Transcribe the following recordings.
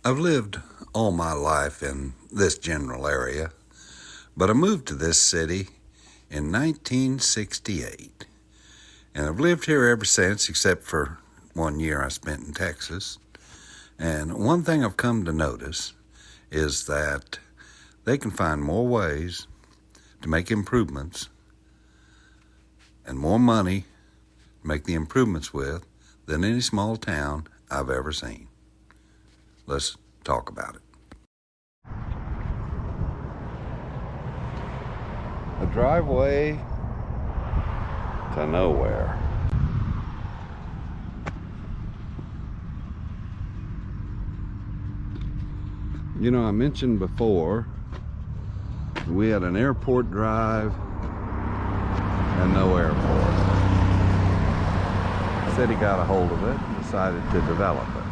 I've lived all my life in this general area, but I moved to this city in 1968, and I've lived here ever since, except for 1 year I spent in Texas. And one thing I've come to notice is that they can find more ways to make improvements and more money to make the improvements with than any small town I've ever seen. Let's talk about it. The driveway to nowhere. You know, I mentioned before we had an airport drive and no airport. The city got a hold of it and decided to develop it.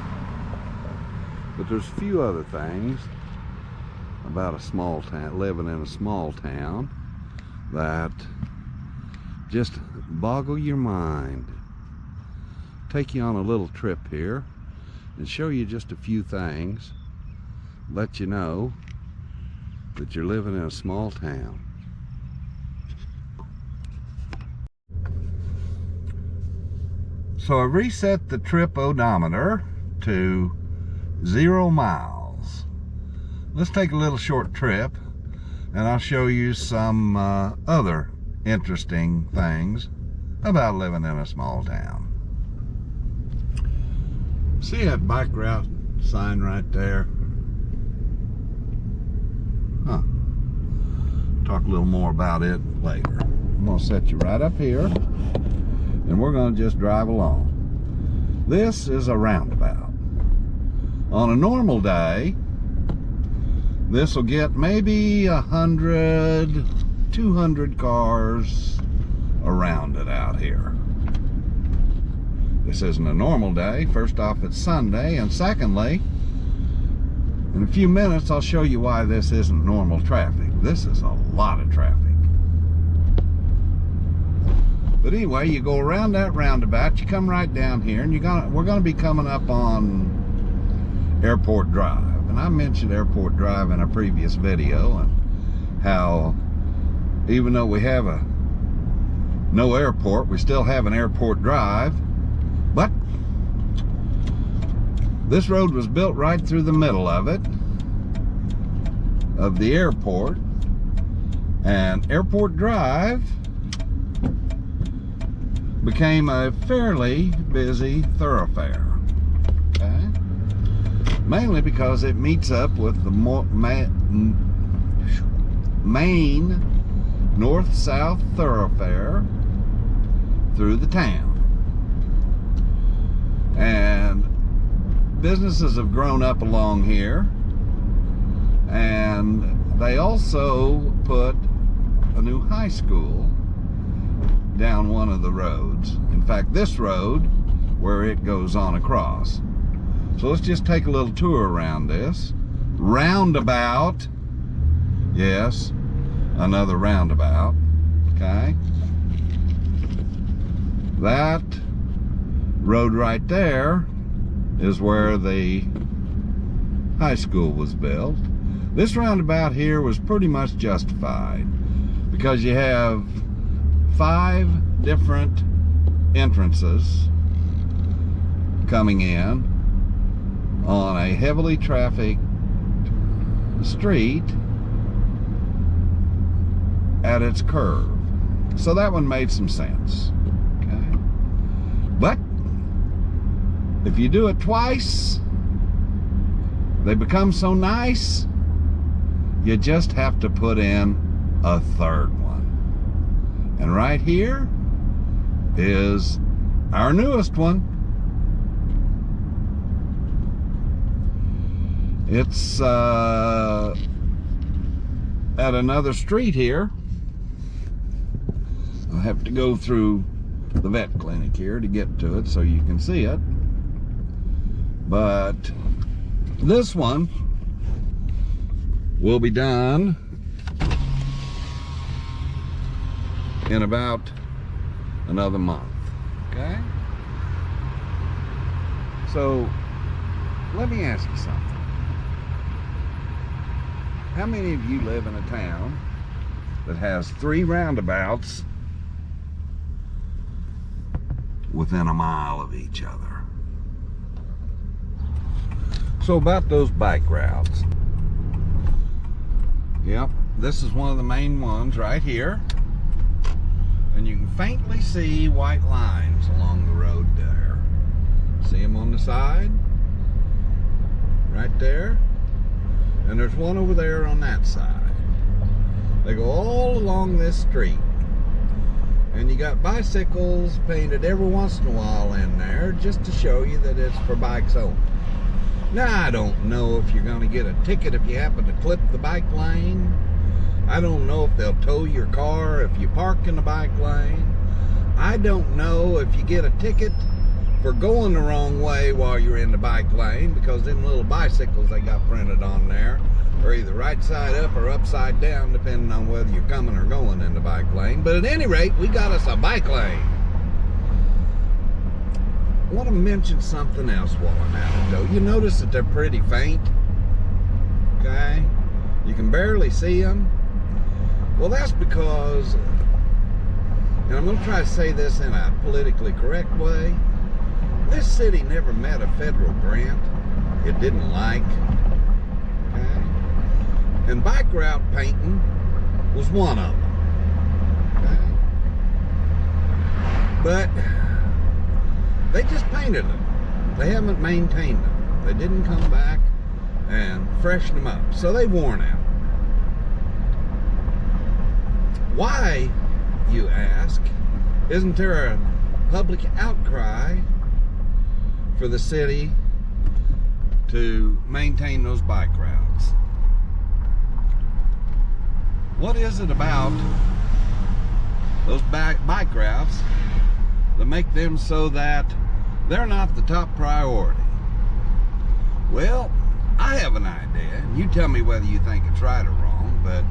But there's a few other things about a small town, living in a small town, that just boggle your mind. Take you on a little trip here and show you just a few things, let you know that you're living in a small town. So I reset the trip odometer to 0 miles. Let's take a little short trip and I'll show you some other interesting things about living in a small town. See that bike route sign right there? Talk a little more about it later. I'm going to set you right up here and we're going to just drive along. This is a roundabout. On a normal day, this will get maybe 100, 200 cars around it out here. This isn't a normal day. First off, it's Sunday, and secondly, in a few minutes I'll show you why this isn't normal traffic. This is a lot of traffic. But anyway, you go around that roundabout, you come right down here, and we're going to be coming up on Airport Drive. And I mentioned Airport Drive in a previous video, and how even though we have no airport, we still have an airport drive. But this road was built right through the middle of it, of the airport, and Airport Drive became a fairly busy thoroughfare. Okay? Mainly because it meets up with the main north-south thoroughfare through the town. And businesses have grown up along here, and they also put a new high school down one of the roads. In fact, this road where it goes on across. So let's just take a little tour around this roundabout. Yes, another roundabout. Okay, that road right there is where the high school was built. This roundabout here was pretty much justified because you have 5 different entrances coming in on a heavily trafficked street at its curve. So that one made some sense. Okay? But if you do it twice, they become so nice, you just have to put in a third one. And right here is our newest one. It's at another street here. I'll have to go through the vet clinic here to get to it so you can see it. But this one will be done in about another month. Okay? So let me ask you something. How many of you live in a town that has 3 roundabouts within a mile of each other? So about those bike routes. Yep, this is one of the main ones right here. And you can faintly see white lines along the road there. See them on the side? Right there. And there's one over there on that side. They go all along this street. And you got bicycles painted every once in a while in there just to show you that it's for bikes only. Now, I don't know if you're going to get a ticket if you happen to clip the bike lane. I don't know if they'll tow your car if you park in the bike lane. I don't know if you get a ticket for going the wrong way while you're in the bike lane, because them little bicycles they got printed on there are either right side up or upside down, depending on whether you're coming or going in the bike lane. But at any rate, we got us a bike lane. I want to mention something else while I'm at it, though. You notice that they're pretty faint, okay? You can barely see them. Well, that's because, and I'm going to try to say this in a politically correct way, this city never met a federal grant it didn't like, okay? And bike route painting was one of them, okay? But they just painted them. They haven't maintained them. They didn't come back and freshen them up. So they've worn out. Why, you ask, isn't there a public outcry for the city to maintain those bike routes? What is it about those bike routes that make them so that they're not the top priority? Well, I have an idea, and you tell me whether you think it's right or wrong, but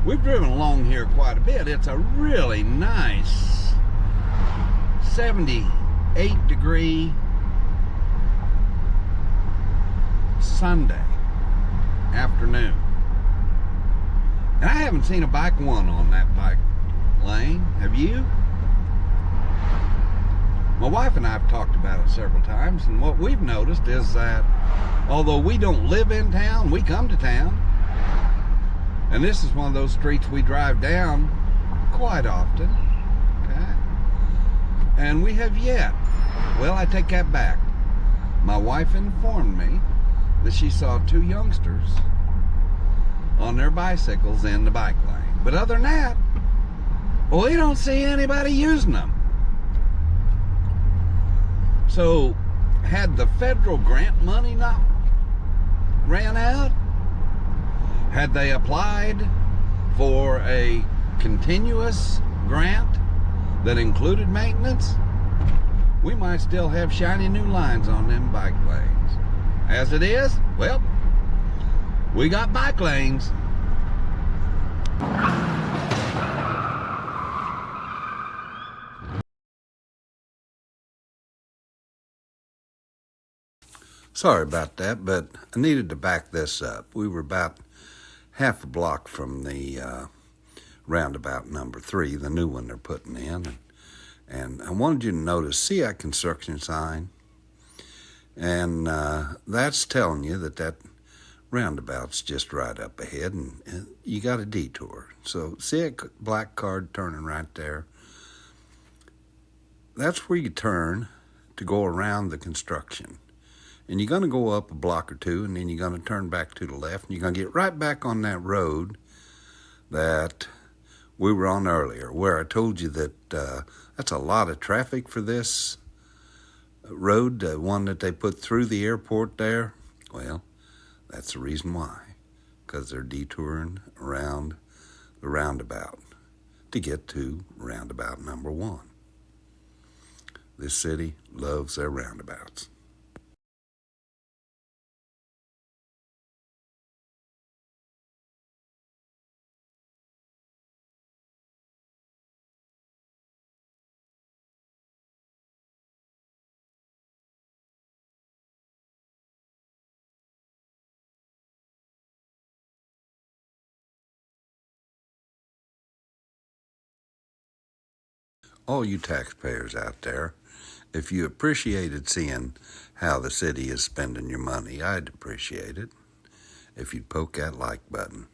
we've driven along here quite a bit. It's a really nice 78-degree Sunday afternoon. And I haven't seen a bike one on that bike lane. Have you? My wife and I have talked about it several times, and what we've noticed is that although we don't live in town, we come to town. And this is one of those streets we drive down quite often, okay? And we have yet, well, I take that back. My wife informed me that she saw 2 youngsters on their bicycles in the bike lane. But other than that, well, we don't see anybody using them. So, had the federal grant money not ran out? Had they applied for a continuous grant that included maintenance, we might still have shiny new lines on them bike lanes. As it is, well, we got bike lanes. Sorry about that, but I needed to back this up. We were about half a block from the roundabout number 3, the new one they're putting in. And I wanted you to notice, see that construction sign? And that's telling you that roundabout's just right up ahead, and you got a detour. So see a black card turning right there? That's where you turn to go around the construction. And you're going to go up a block or 2, and then you're going to turn back to the left, and you're going to get right back on that road that we were on earlier, where I told you that that's a lot of traffic for this road, the one that they put through the airport there. Well, that's the reason why, because they're detouring around the roundabout to get to roundabout number 1. This city loves their roundabouts. all you taxpayers out there, if you appreciated seeing how the city is spending your money, I'd appreciate it if you'd poke that like button.